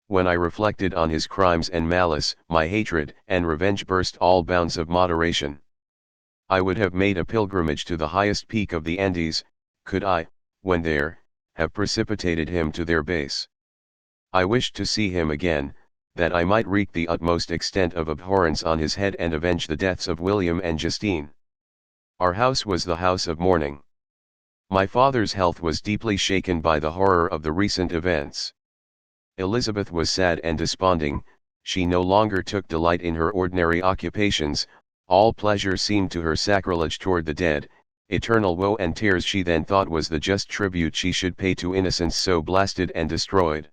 When I reflected on his crimes and malice, my hatred and revenge burst all bounds of moderation. I would have made a pilgrimage to the highest peak of the Andes, could I, when there, have precipitated him to their base. I wished to see him again, that I might wreak the utmost extent of abhorrence on his head and avenge the deaths of William and Justine. Our house was the house of mourning. My father's health was deeply shaken by the horror of the recent events. Elizabeth was sad and desponding, she no longer took delight in her ordinary occupations, all pleasure seemed to her sacrilege toward the dead, eternal woe and tears she then thought was the just tribute she should pay to innocence so blasted and destroyed.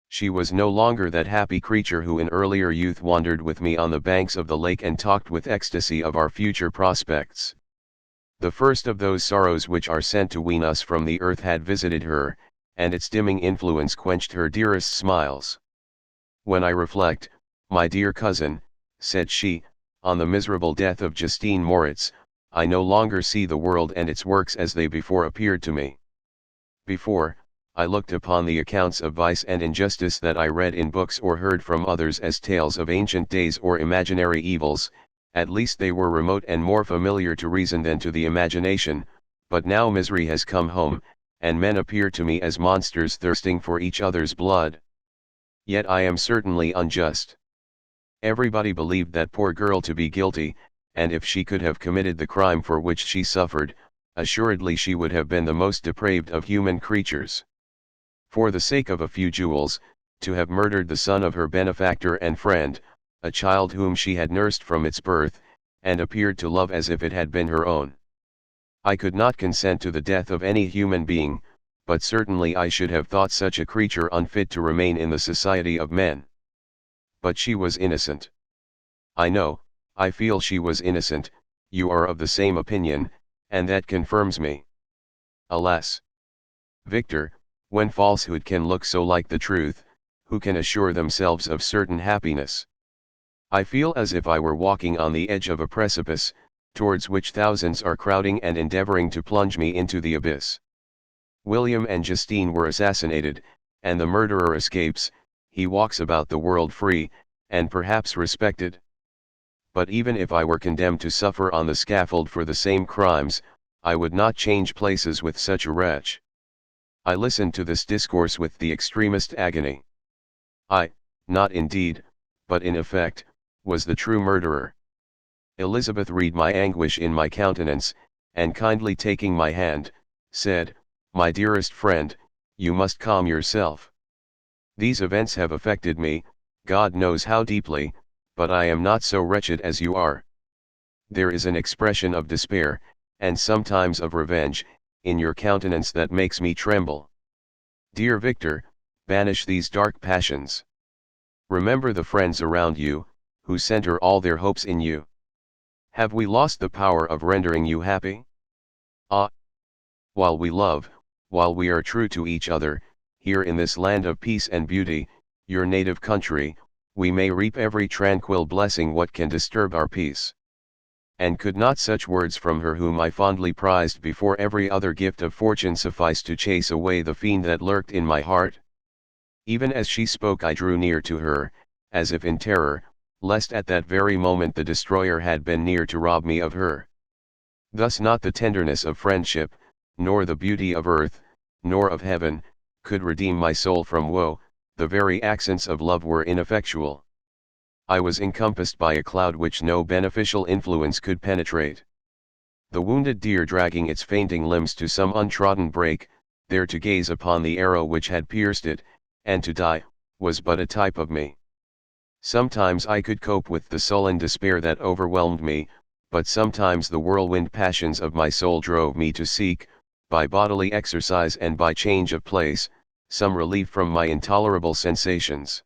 She was no longer that happy creature who in earlier youth wandered with me on the banks of the lake and talked with ecstasy of our future prospects. The first of those sorrows which are sent to wean us from the earth had visited her, and its dimming influence quenched her dearest smiles. When I reflect, my dear cousin, said she, on the miserable death of Justine Moritz, I no longer see the world and its works as they before appeared to me. Before, I looked upon the accounts of vice and injustice that I read in books or heard from others as tales of ancient days or imaginary evils, at least they were remote and more familiar to reason than to the imagination, but now misery has come home, and men appear to me as monsters thirsting for each other's blood. Yet I am certainly unjust. Everybody believed that poor girl to be guilty, and if she could have committed the crime for which she suffered, assuredly she would have been the most depraved of human creatures. For the sake of a few jewels, to have murdered the son of her benefactor and friend, a child whom she had nursed from its birth, and appeared to love as if it had been her own. I could not consent to the death of any human being, but certainly I should have thought such a creature unfit to remain in the society of men. But she was innocent. I know, I feel she was innocent, you are of the same opinion, and that confirms me. Alas! Victor, when falsehood can look so like the truth, who can assure themselves of certain happiness? I feel as if I were walking on the edge of a precipice, towards which thousands are crowding and endeavoring to plunge me into the abyss. William and Justine were assassinated, and the murderer escapes, he walks about the world free, and perhaps respected. But even if I were condemned to suffer on the scaffold for the same crimes, I would not change places with such a wretch. I listened to this discourse with the extremest agony. I, not indeed, but in effect, was the true murderer. Elizabeth read my anguish in my countenance, and kindly taking my hand, said, "My dearest friend, you must calm yourself. These events have affected me, God knows how deeply, but I am not so wretched as you are. There is an expression of despair, and sometimes of revenge, in your countenance that makes me tremble. Dear Victor, banish these dark passions. Remember the friends around you, who center all their hopes in you. Have we lost the power of rendering you happy? Ah! While we love, while we are true to each other, here in this land of peace and beauty, your native country, we may reap every tranquil blessing what can disturb our peace." And could not such words from her whom I fondly prized before every other gift of fortune suffice to chase away the fiend that lurked in my heart? Even as she spoke I drew near to her, as if in terror, lest at that very moment the destroyer had been near to rob me of her. Thus not the tenderness of friendship, nor the beauty of earth, nor of heaven, could redeem my soul from woe, the very accents of love were ineffectual. I was encompassed by a cloud which no beneficial influence could penetrate. The wounded deer dragging its fainting limbs to some untrodden brake, there to gaze upon the arrow which had pierced it, and to die, was but a type of me. Sometimes I could cope with the sullen despair that overwhelmed me, but sometimes the whirlwind passions of my soul drove me to seek, by bodily exercise and by change of place, some relief from my intolerable sensations.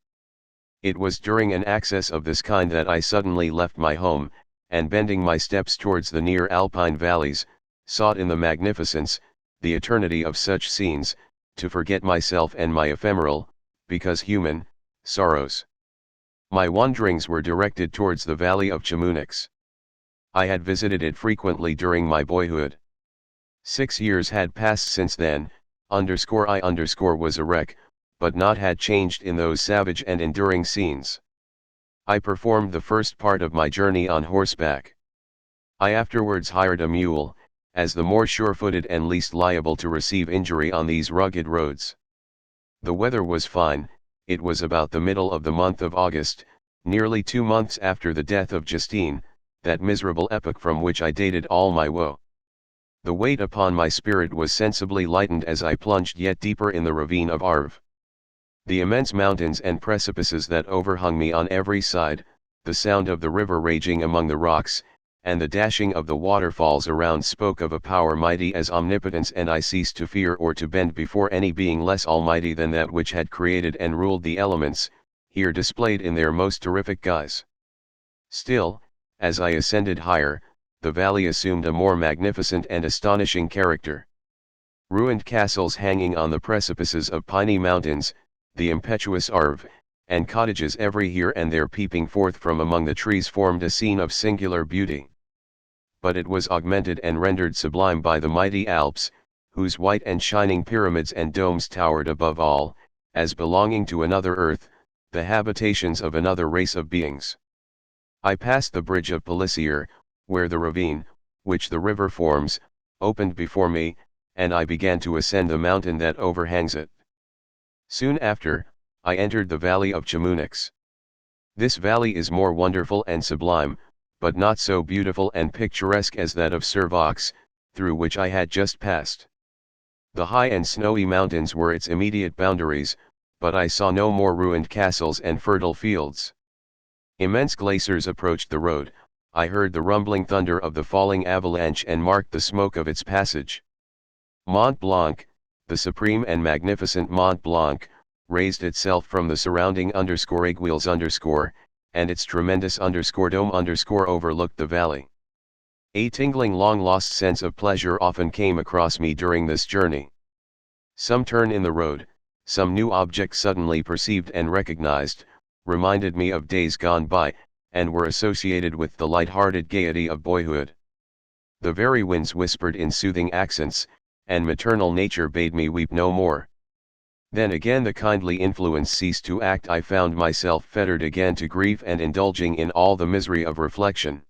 It was during an access of this kind that I suddenly left my home, and bending my steps towards the near alpine valleys, sought in the magnificence, the eternity of such scenes, to forget myself and my ephemeral, because human, sorrows. My wanderings were directed towards the valley of Chamonix. I had visited it frequently during my boyhood. 6 years had passed since then, I was a wreck, but naught had changed in those savage and enduring scenes. I performed the first part of my journey on horseback. I afterwards hired a mule, as the more sure-footed and least liable to receive injury on these rugged roads. The weather was fine. It was about the middle of the month of August, nearly 2 months after the death of Justine, that miserable epoch from which I dated all my woe. The weight upon my spirit was sensibly lightened as I plunged yet deeper in the ravine of Arve. The immense mountains and precipices that overhung me on every side, the sound of the river raging among the rocks, and the dashing of the waterfalls around spoke of a power mighty as omnipotence, and I ceased to fear or to bend before any being less almighty than that which had created and ruled the elements, here displayed in their most terrific guise. Still, as I ascended higher, the valley assumed a more magnificent and astonishing character. Ruined castles hanging on the precipices of piny mountains, the impetuous Arve, and cottages every here and there peeping forth from among the trees formed a scene of singular beauty. But it was augmented and rendered sublime by the mighty Alps, whose white and shining pyramids and domes towered above all, as belonging to another earth, the habitations of another race of beings. I passed the bridge of Pelissier, where the ravine, which the river forms, opened before me, and I began to ascend the mountain that overhangs it. Soon after, I entered the valley of Chamonix. This valley is more wonderful and sublime, but not so beautiful and picturesque as that of Servox, through which I had just passed. The high and snowy mountains were its immediate boundaries, but I saw no more ruined castles and fertile fields. Immense glaciers approached the road. I heard the rumbling thunder of the falling avalanche and marked the smoke of its passage. Mont Blanc, the supreme and magnificent Mont Blanc, raised itself from the surrounding aiguilles and its tremendous dome overlooked the valley. A tingling long-lost sense of pleasure often came across me during this journey. Some turn in the road, some new object suddenly perceived and recognized, reminded me of days gone by, and were associated with the light-hearted gaiety of boyhood. The very winds whispered in soothing accents, and maternal nature bade me weep no more. Then again the kindly influence ceased to act. I found myself fettered again to grief and indulging in all the misery of reflection.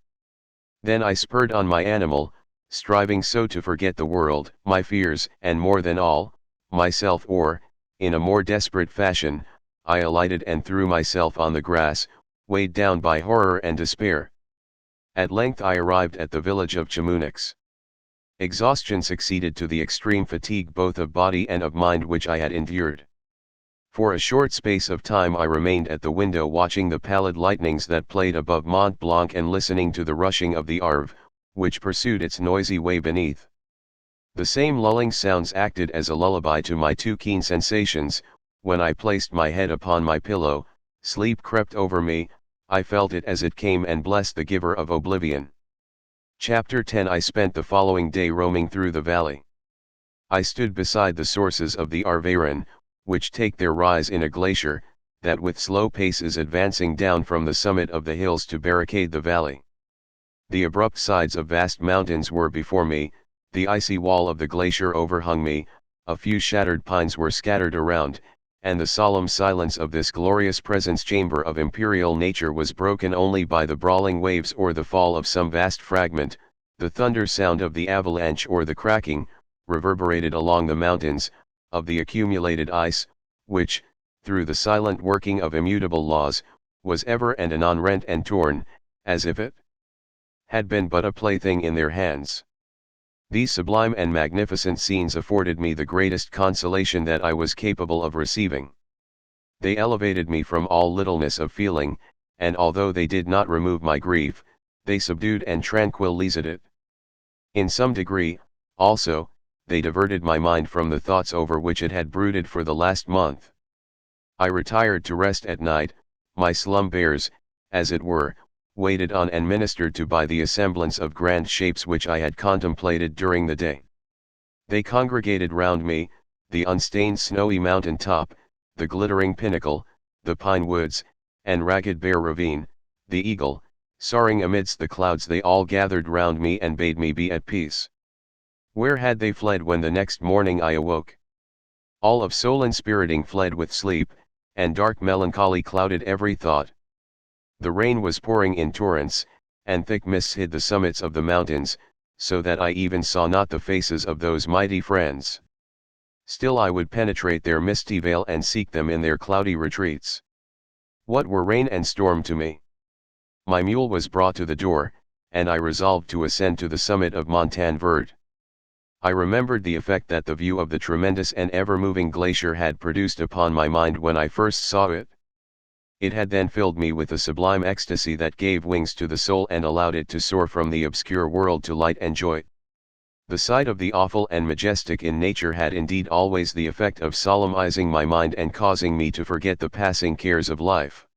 Then I spurred on my animal, striving so to forget the world, my fears, and more than all, myself, or, in a more desperate fashion, I alighted and threw myself on the grass, weighed down by horror and despair. At length I arrived at the village of Chamonix. Exhaustion succeeded to the extreme fatigue both of body and of mind which I had endured. For a short space of time I remained at the window watching the pallid lightnings that played above Mont Blanc and listening to the rushing of the Arve, which pursued its noisy way beneath. The same lulling sounds acted as a lullaby to my too keen sensations. When I placed my head upon my pillow, sleep crept over me. I felt it as it came and blessed the giver of oblivion. Chapter 10. I spent the following day roaming through the valley. I stood beside the sources of the Arveiron, which take their rise in a glacier, that with slow pace is advancing down from the summit of the hills to barricade the valley. The abrupt sides of vast mountains were before me, the icy wall of the glacier overhung me, a few shattered pines were scattered around, and the solemn silence of this glorious presence chamber of imperial nature was broken only by the brawling waves or the fall of some vast fragment. The thunder sound of the avalanche or the cracking, reverberated along the mountains, of the accumulated ice, which, through the silent working of immutable laws, was ever and anon rent and torn, as if it had been but a plaything in their hands. These sublime and magnificent scenes afforded me the greatest consolation that I was capable of receiving. They elevated me from all littleness of feeling, and although they did not remove my grief, they subdued and tranquilized it. In some degree, also, they diverted my mind from the thoughts over which it had brooded for the last month. I retired to rest at night, my slumbers, as it were, waited on and ministered to by the assemblance of grand shapes which I had contemplated during the day. They congregated round me, the unstained snowy mountain top, the glittering pinnacle, the pine woods, and ragged bare ravine, the eagle, soaring amidst the clouds. They all gathered round me and bade me be at peace. Where had they fled when the next morning I awoke? All of soul inspiriting fled with sleep, and dark melancholy clouded every thought. The rain was pouring in torrents, and thick mists hid the summits of the mountains, so that I even saw not the faces of those mighty friends. Still I would penetrate their misty veil and seek them in their cloudy retreats. What were rain and storm to me? My mule was brought to the door, and I resolved to ascend to the summit of Montagne Verte. I remembered the effect that the view of the tremendous and ever-moving glacier had produced upon my mind when I first saw it. It had then filled me with a sublime ecstasy that gave wings to the soul and allowed it to soar from the obscure world to light and joy. The sight of the awful and majestic in nature had indeed always the effect of solemnizing my mind and causing me to forget the passing cares of life.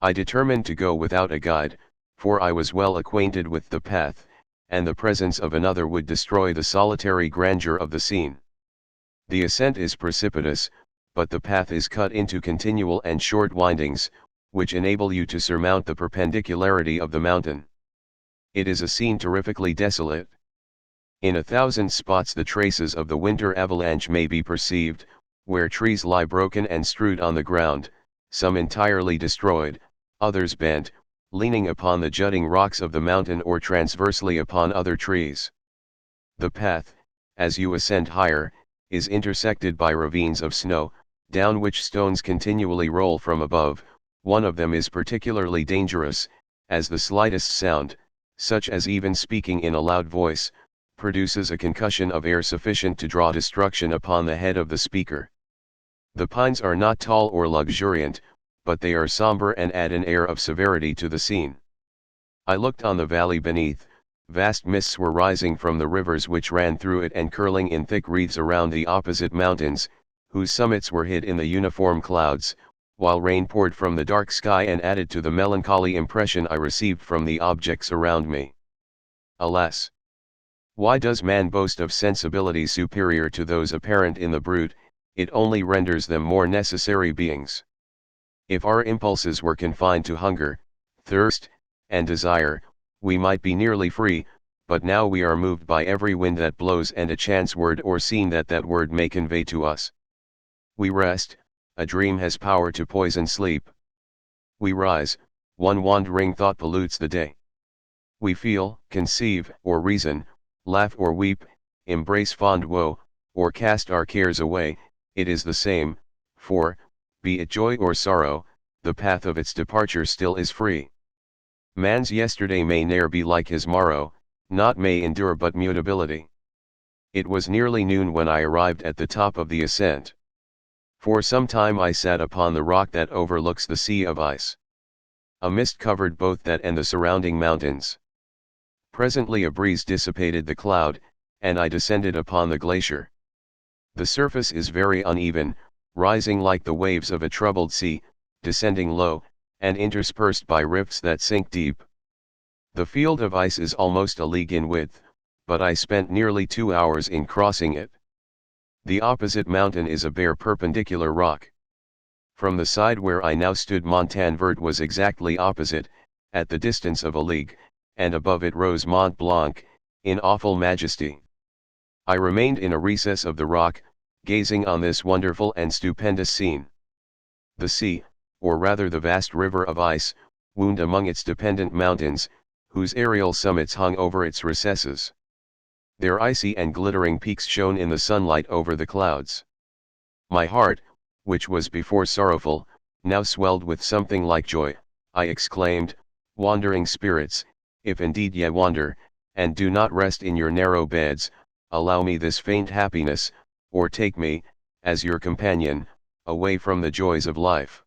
I determined to go without a guide, for I was well acquainted with the path, and the presence of another would destroy the solitary grandeur of the scene. The ascent is precipitous, but the path is cut into continual and short windings, which enable you to surmount the perpendicularity of the mountain. It is a scene terrifically desolate. In 1,000 spots the traces of the winter avalanche may be perceived, where trees lie broken and strewed on the ground, some entirely destroyed, others bent, leaning upon the jutting rocks of the mountain or transversely upon other trees. The path, as you ascend higher, is intersected by ravines of snow, down which stones continually roll from above. One of them is particularly dangerous, as the slightest sound, such as even speaking in a loud voice, produces a concussion of air sufficient to draw destruction upon the head of the speaker. The pines are not tall or luxuriant, but they are somber and add an air of severity to the scene. I looked on the valley beneath. Vast mists were rising from the rivers which ran through it and curling in thick wreaths around the opposite mountains, whose summits were hid in the uniform clouds, while rain poured from the dark sky and added to the melancholy impression I received from the objects around me. Alas! Why does man boast of sensibilities superior to those apparent in the brute? It only renders them more necessary beings. If our impulses were confined to hunger, thirst, and desire, we might be nearly free, but now we are moved by every wind that blows and a chance word or scene that word may convey to us. We rest, a dream has power to poison sleep. We rise, one wandering thought pollutes the day. We feel, conceive, or reason, laugh or weep, embrace fond woe, or cast our cares away, it is the same, for, be it joy or sorrow, the path of its departure still is free. Man's yesterday may ne'er be like his morrow, naught may endure but mutability. It was nearly noon when I arrived at the top of the ascent. For some time I sat upon the rock that overlooks the sea of ice. A mist covered both that and the surrounding mountains. Presently a breeze dissipated the cloud, and I descended upon the glacier. The surface is very uneven, rising like the waves of a troubled sea, descending low, and interspersed by rifts that sink deep. The field of ice is almost a league in width, but I spent nearly 2 hours in crossing it. The opposite mountain is a bare perpendicular rock. From the side where I now stood Montagne Verte was exactly opposite, at the distance of a league, and above it rose Mont Blanc, in awful majesty. I remained in a recess of the rock, gazing on this wonderful and stupendous scene. The sea, or rather the vast river of ice, wound among its dependent mountains, whose aerial summits hung over its recesses. Their icy and glittering peaks shone in the sunlight over the clouds. My heart, which was before sorrowful, now swelled with something like joy. I exclaimed, "Wandering spirits, if indeed ye wander, and do not rest in your narrow beds, allow me this faint happiness, or take me, as your companion, away from the joys of life."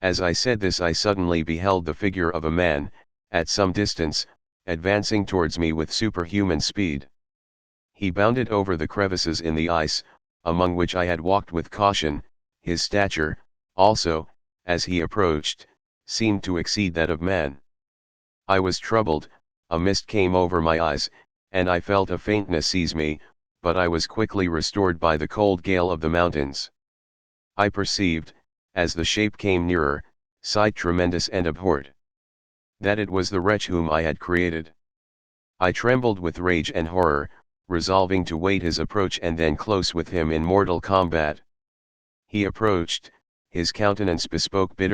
As I said this I suddenly beheld the figure of a man, at some distance, advancing towards me with superhuman speed. He bounded over the crevices in the ice, among which I had walked with caution. His stature, also, as he approached, seemed to exceed that of man. I was troubled, a mist came over my eyes, and I felt a faintness seize me, but I was quickly restored by the cold gale of the mountains. I perceived, as the shape came nearer, sight tremendous and abhorred, that it was the wretch whom I had created. I trembled with rage and horror, resolving to wait his approach and then close with him in mortal combat. He approached, his countenance bespoke bitter